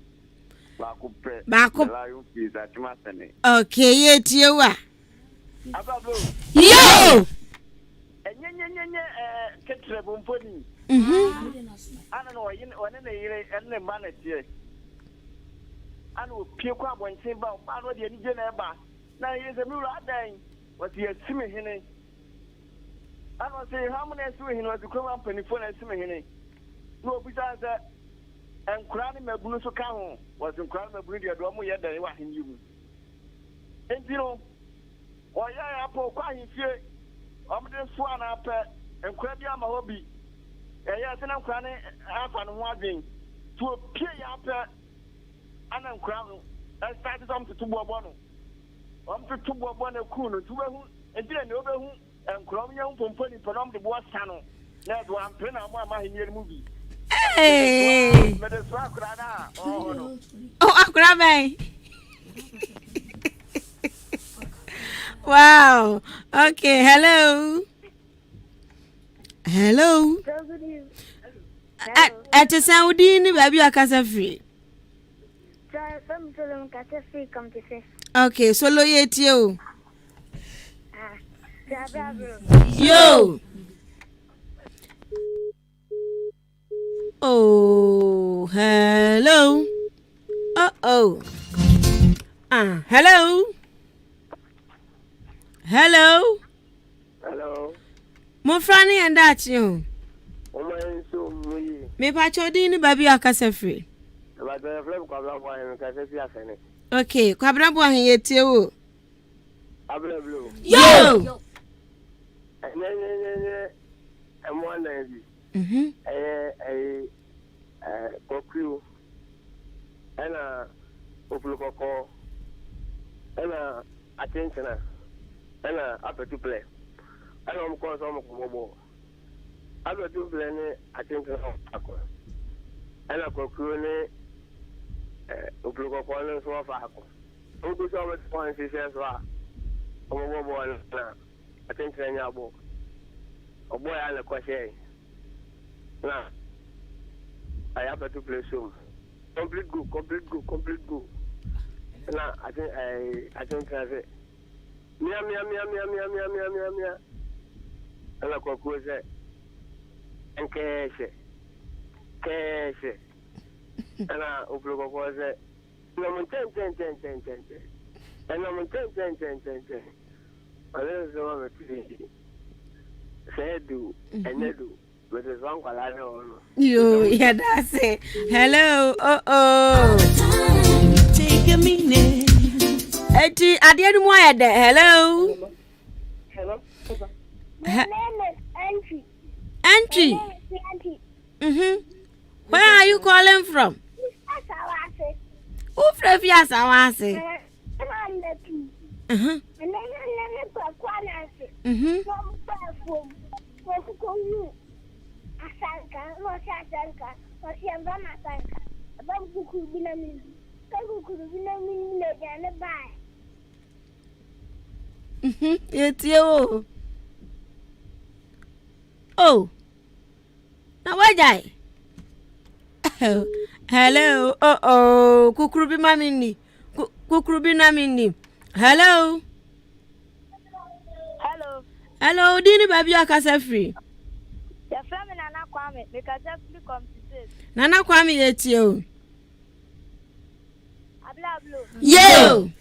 Baako Baako. Please atmasene. Okay, yetio wa. Ababo. Yo. Enyenyenyenye ketre bomponi. Mhm. Ana no yin one na yire enne ma na tie. Ana opie kwa abonten ba ma no de ni je na eba. Na yese mi wura adan. Wati yasime hene. Ana say how many asime hene wati kwa ampanifo na asime hene. No obisa za enkura ni mabunu so ka ho. Wati enkura ni mabunu de do mo ye dan wa hen yimu. Entino oya ya po kwa hifie. Omde so ana pe enkura bi ama hobi. Ya tena enkura ni afa no ho adwen. To pie ya pe ana enkura no. Start something to bobo no. To bobo na ku no to behu entire ne obehu enkrom nya mpomponi ponom de bo sano na do ampre na mo ama henier mu bi Hey. me de so akura na no Oh, akura bem. Wow. Okay, hello. Hello. At a Saudi ni baby akasa free. Okay, solo yetio. Yo. Oh, hello. Uh-oh. Hello. Hello. hello Mmofra ne enda achi o. Oman so muyi. Me pa chodi ni baby akasa free. Ba da flem kwa bla kwa en ka se fi afene. Okay, kwabra bo ahen yetie wo. Abla blue. Yo. Ne. Amo na bi. Koku. Ana opulukoko. Ana attention. Ana apetu play. Ana mko so mko bobo. Apetu play ni attention akọ. Ana koku ni opulukoko ni so fa akọ. Ogo so mo point si se so a. Omo bobo na attention nya bo. Obo ya le kwase. Na I have to play some. Complete go. Now I think I say mia. And I conclude say and cash. And I open up say no 10. And I'm 10. I don't know say do and they do. But it's wrong for that. You, yeah, that's it. Hello, oh. Take a minute. Eti, adianu mo ya de. Hello. My name is Auntie. Auntie. My name is Auntie. Where are you calling from? Asawase. Who from Afia Ampfowaa? I'm the two. And then I'm the Kwanase. From Perfume. Asanka, no Asanka, no Siamba Asanka. About Buku Binami. Kabuku Binami, and buy. It's you. Oh. Now why die? Hello. Oh. Kukurubi mamini. Kukurubi namini. Hello. Hello. Dini baby akasa free. Your family Nana Kwame, because just come to this. Nana Kwame yeti o. Abla blue. Yo. And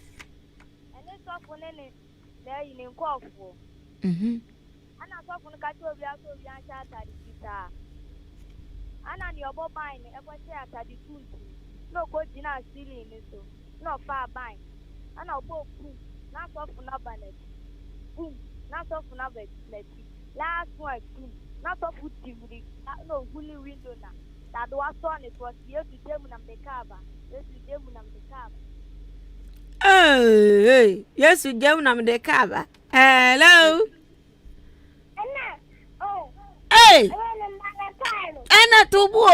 this one for nene, there in Kofu. Mhm. And I saw from the Kato Biaso Bianca at the guitar. And on your bobine, I was there at the two. No coach in our ceiling, no far bind. And I'll both proof, not off for Nabanet. Not off for Nabanet. Last one, not off with TV, no fully window now. That was on it was here to Demon and the cover. Yes, to Demon and the cover. Oh, yes, we go on the cover. Hello. Oh. Hey. Ana tubo.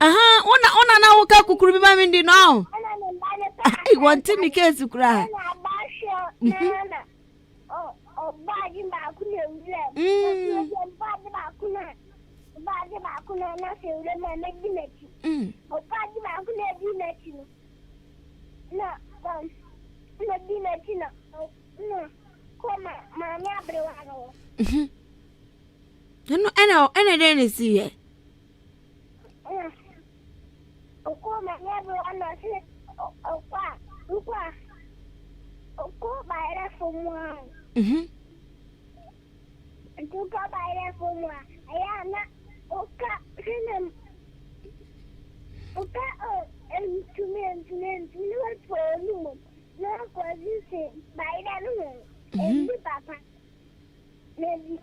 Ona na woka kukurubi mami ndi no. I want me case kura. Oh, badi bakuna ule. Badi bakuna na se ule na megimeti. Oh, badi bakuna dimeti. Na, na dimeti na. No. Koma mami abrewa. No, ene deni siye. Koma mami abrewa na se. Ukwa. Ukwa baira fomwa. Tuka baira fomwa. Ayana oka sinem. Oka tume for lumo. No kwa zise baira lumo. Ebi papa. Maybe.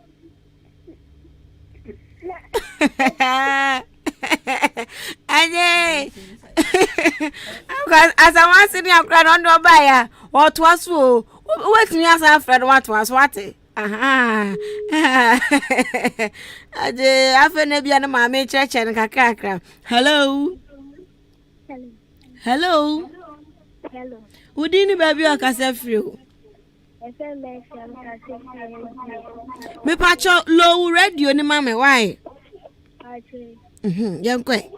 Aye. As I want to see your friend on the buyer, what was who? Wait me as a friend, what was what? Aha. Aje, afa na bia na mama cheche na kakakra. Hello. Hello. Udini baby akasa free. Me pacho low radio ni mama why? Yankwe.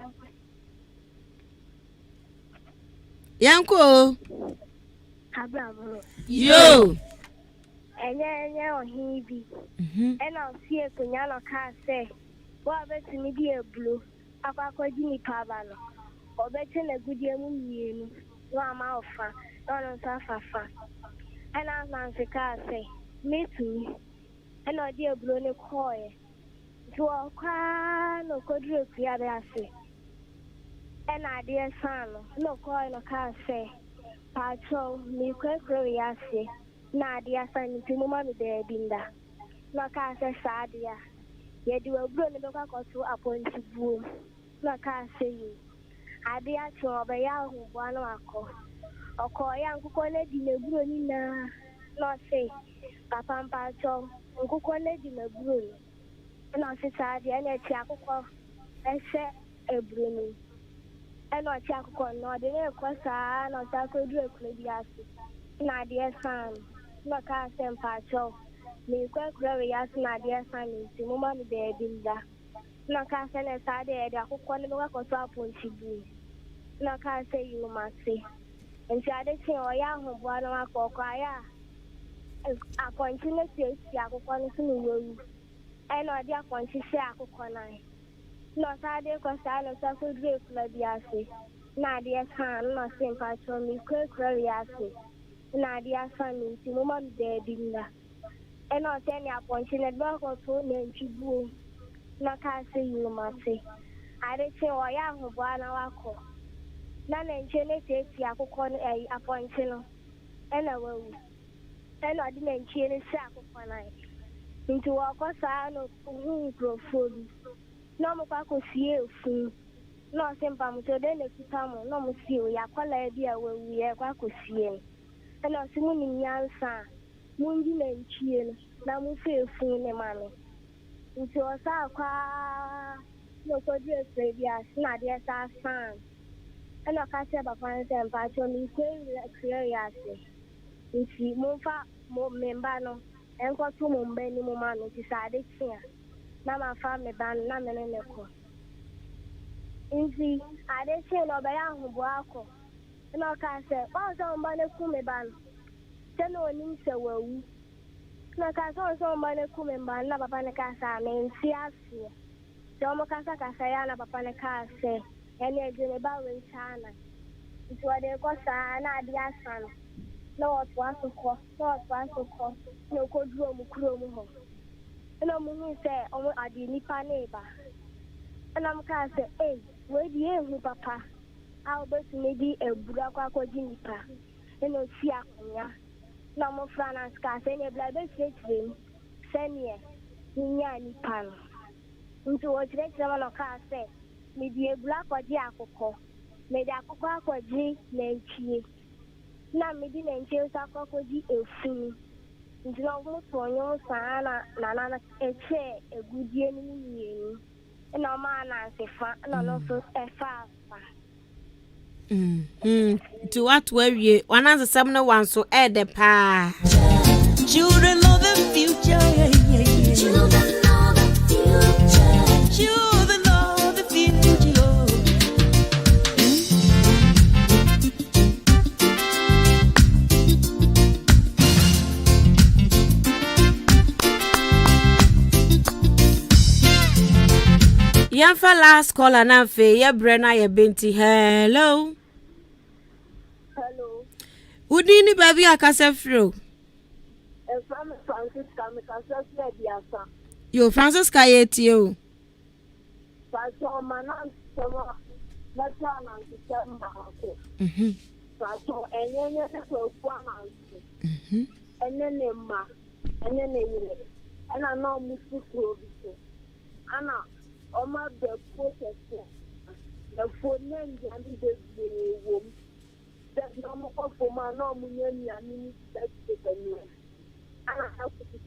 Yanko. Yo. Enye ohibi. Ena osie kunya no ka say, "Wa beti mi di eblo, akwa ji ni paba no. Obeti na gudie mu mienu, wa ma ofa, no nsa fafa." Ena na nse ka say, me too. And I dear Brony Coy. To a crown no quadruple yadasi. And I dear son, no coin no car say. Patrol, me quick yasi. Na dear son to Mummy there, Binda. No car say Sadia. Ye do a brony no car to appointed room. No car say you. I dear to obey Yahoo, one wako. Okoya nkuko na di meburo ni na no say papa mpacho nkuko na di meburo na sisa de na ti akụkọ ese eburo ni na ti akụkọ no de na ekosa na ta ko du ekule bi ase na de san no ka se mpacho me kwekure we yase na de san ni mo ma mi de binda na ka se na sa de akụkọ ni mo ka so aponchi bu na ka se you must say and she had a say, oh, yeah, who bought a cocoa. I continue to see a coconut in the room. And I dear continue to say a coconut. Not I did because I was a good drink, Labiasi. Nadia son, not same patron, me quick, Labiasi. Nadia son, to woman there, Dinda. And not any appointed work or two named Chibu. Not I say you must say. I did say, oh, yeah, who bought a cocoa. Nana nchene tete akụkọ appointment no ena wawu ena odi na nchene se akụkọ na nti wakosa no microphone no mo kwa kosie ofu no sempa mo to de na kuta mo no mo sie o yakola bi a wawu ye kwa kosie ena simu ni nyansa mo ndi na nchie no na mo fe efu ne ma no nti osa kwa no ko dress bi a na de sa fan and I can't say about and patron is curious. If you move more membano and got to Mumbeni Mumano decided here. Now my family ban Naman and Echo. In the I did say no by Ahubuako. And I can't say, oh, somebody Kumeban. Then no one say, well, no, I saw somebody Kumeban, Naba Panacasa, and Siasia. Domocasa Casayana Papanacasa say. And you're doing about in China. It's what they cost an idea, son. No, it was to cost, no could room, cruel. And I'm going to say, oh, I didn't neighbor. And I'm going to say, hey, where do you, Papa? I'll bet maybe a Buraka Jinipa. And no Siakunya. No more France, and a blood sitting. Send ye, Niani Pan. Into what next one of car said. Maybe a black or the akoko. Maybe a cocoa or G, Nancy. Now, maybe Nancy is a cocoji a fool. It's not most for your son, Nana, a chair, a good year. And no man, I say, and also a fast. To what were you? One answer, some one so add the pa. Children of the future. Children of the future. Children of the future. Yan for last call and Afe, ya Brenna, ya Binti. Hello. Hello. Udini baby akasefro. From Francis Kamika, Diasa. Yo Francis Kayetio. Paso Manan, Sama, Natan, and December. Paso, and then and then Ma, and then and I know Musu. Anna, Oma the protest. The phone name and the room. That no more for my normal name, I mean, that's the new. And I have to be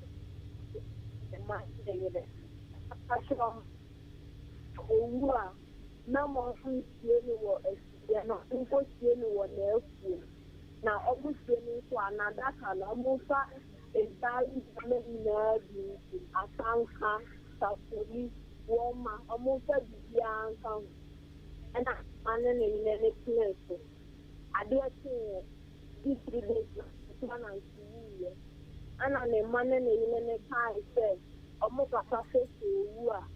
my day. I saw no more food, you know, impost anyone else. Now, obviously, another can almost entirely nervy. I can't come, South Woman, almost a young count. And I'm in any place. I do a thing. These 3 days, one and 2 years. And I'm a man in a car. I said, almost a surface to you are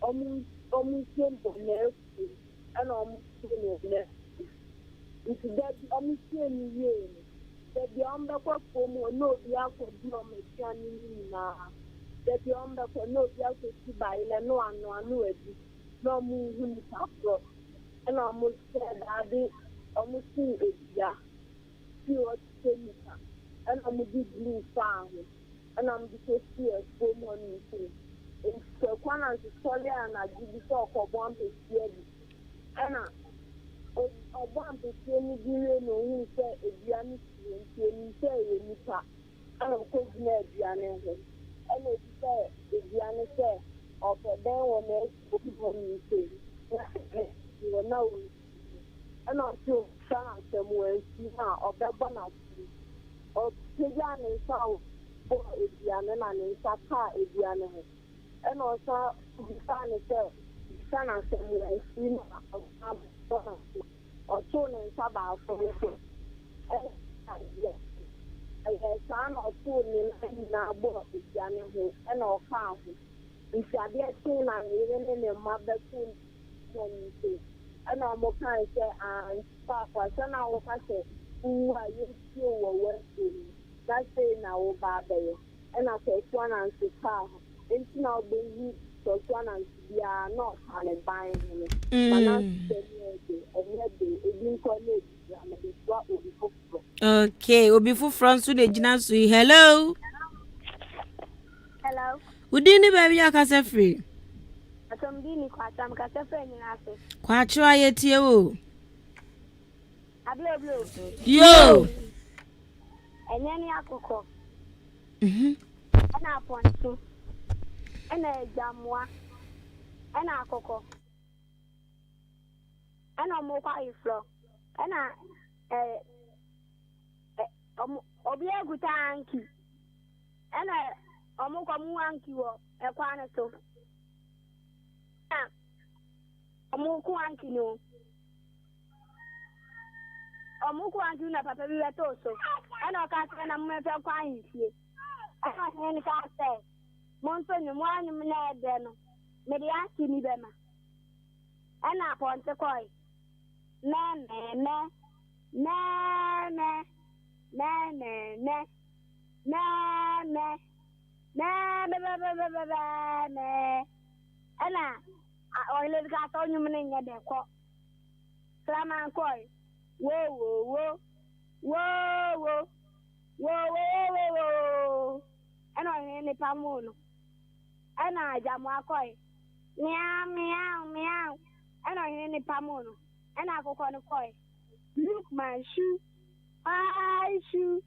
almost simple nerve and almost nerve. It's that almost 10 years. the beyond the work for more no Biako Messiani the beyond the no Biako by no one no move after and almost said I did almost see it, yeah. She was saying, and I'm a big blue farm, and I'm the here for money. It's one and solid, and I give you talk of one to see it. And I want to see me dealing who say a Diana, and say a Nita, and of course, near Diana. And it say, if Diana say, of a day or next, you say, you will know. And also, somewhere, of that banner of Pigan and South for Indiana and Saka, Indiana. And also, the son is there, son and somewhere, or two and Sabah for yes. I have son or two in our board, Indiana, and all found. If you are there, soon and even in a mother soon, when you say. And I'm okay, and Papa, so now I say, who are you still working? That's saying now, Baba, and I say, one and to car. It's now being used to one and we are not on a buying him. But not okay, Obifu France de Jinasui. Hello. Hello. We didn't baby, I can say free. I'm being quite some cafe in Africa. Quite try it, you. Blue. Yo. And any alcohol. And I point to. And a jamwa. And a cocoa. And a mobile floor. And a be a good tanky. And a mokamuanki or a quanato. Omukuanki no. Omukuanki na papa bi weto so. And o ka se na mmefe kwa hifie. Aha ni ka se. Monto ni mwani mna ede no. Me de aki ni be ma. Ana ponte koi. Me. Ana I let got on you in your deco. Flaman coy. Whoa. And I any pamono. And I jamwa coy. Meow. And I any pamono. And I go on a coy. Look my shoe. My shoe.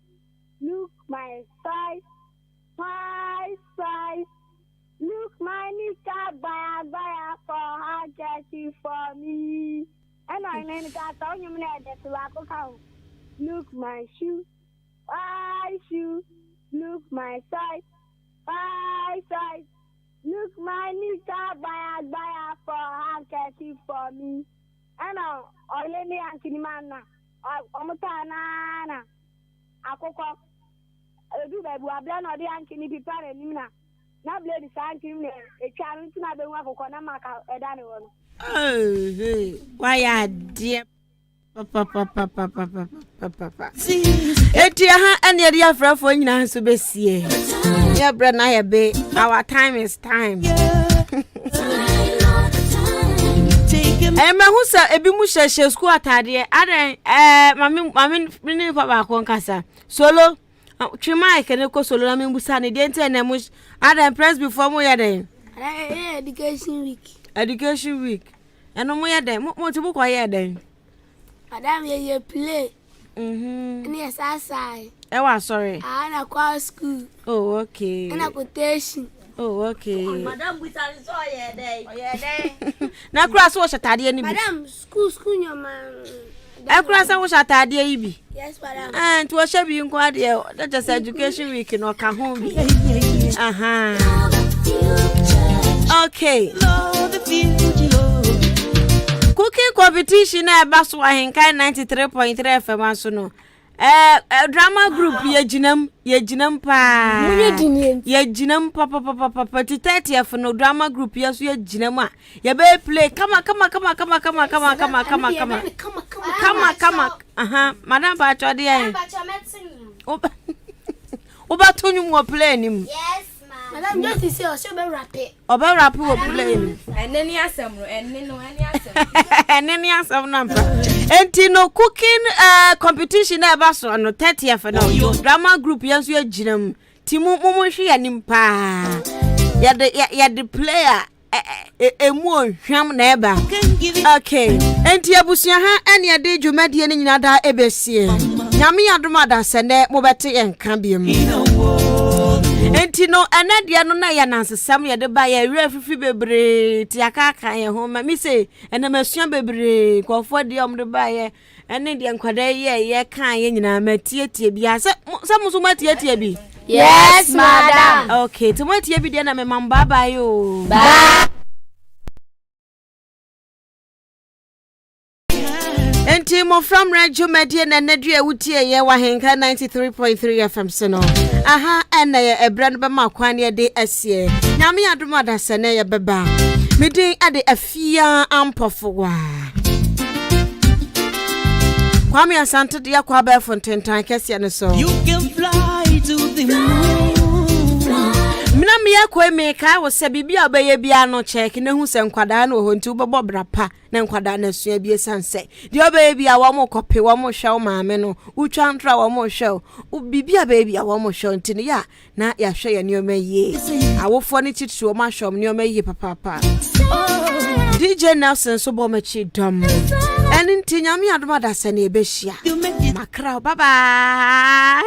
Look my size. My size. Look, my nika buy for her getting for me. And I mean, got on your head to walk. Look, my shoe. My shoe. Look, my size. My size. Look, my nika buy for her getting for me. And I let me ask you, man. Omutana. Akoko. Do baby, I blame all the auntie people and Nina. Now, lady, thank you. A child to not be one for Konamaka, a Danny one. Oh, why, I dear Papa. Etia and your dear friend for you to be see. Yeah, Brad, I be. Our time is time. Emma, who said a bimusha shall school at Tadia? Mammy, Papa Concassa. Solo. Chima can go solo. I mean, Busani didn't tell them which I'd impressed before more than Education week. And no more than what to book I then. Madam, you play. And yes, I say. Oh, I'm sorry. I call school. Oh, okay. And a quotation. Oh, okay. Madam, we saw ye day. Now, cross wash at Tadia. Madam, school, your man. I cross wash at Tadia. Yes, madam. And to a shabby inquiry, that just education week in Okahoma. Okay. Cooking competition at Baswa in 93.3 FM. So no. Drama group ye jinam pa ye jinam papa 30 for no drama group yes ye jinama ye be play come madam ba chode ye Oba tonu mo plane him. Yes, ma. Madam just say o so be wrap it. Oba wrap wo plane. Eneni asem no, eni asem. Eneni asem na mpa. Enti no cooking competition na ba so no 30th no. Drama group yanso aginam. Timu mumu hwe ya nimpa. Ya the player emu ohwam na eba. Okay. Enti abusia ha ene ade dwumadie ni nyina da ebesie. Nyame yadoma da sene mo bete enka biem. Enti no anadia no na ya nansesam ye de ba ye wer fifi bebre ti akaka ye ho ma mi se ena masua bebre kofo de om de ba ye ene de nkwada ye kan ye nyina matietie bia se muso matietie bi. Yes, madam. Okay, to matie bi de na me mamba ba yo. Bye. Enti Mmofra Mmere Jumedie na nadu ewutie ye wa henka 93.3 FM seno. Aha ena ye ebra no be makwan ye de asie. Nyame adom da sene ye beba. Midin ade Afia Ampfowaa. Kwame asante de yakwa ba fontentan kese ne so. You can fly to the moon. Mina me yakwa me ka wo se bibia obaye bia no check na hu se nkwada na ho nti ubebo brapa na nkwada na sua bia sanse. De obaye bia wo mo kope wo mo hwe wo maame no utwa ntra wo mo hwe bibia baby a wo mo hwe nti ne ya na ya hwe ye ne omaye. Awofo ne titru wo ma hwe ne omaye papa. DJ Nelson so bo machi dom. Eni nti nyame adoma da sene ebehia. Makra bye bye.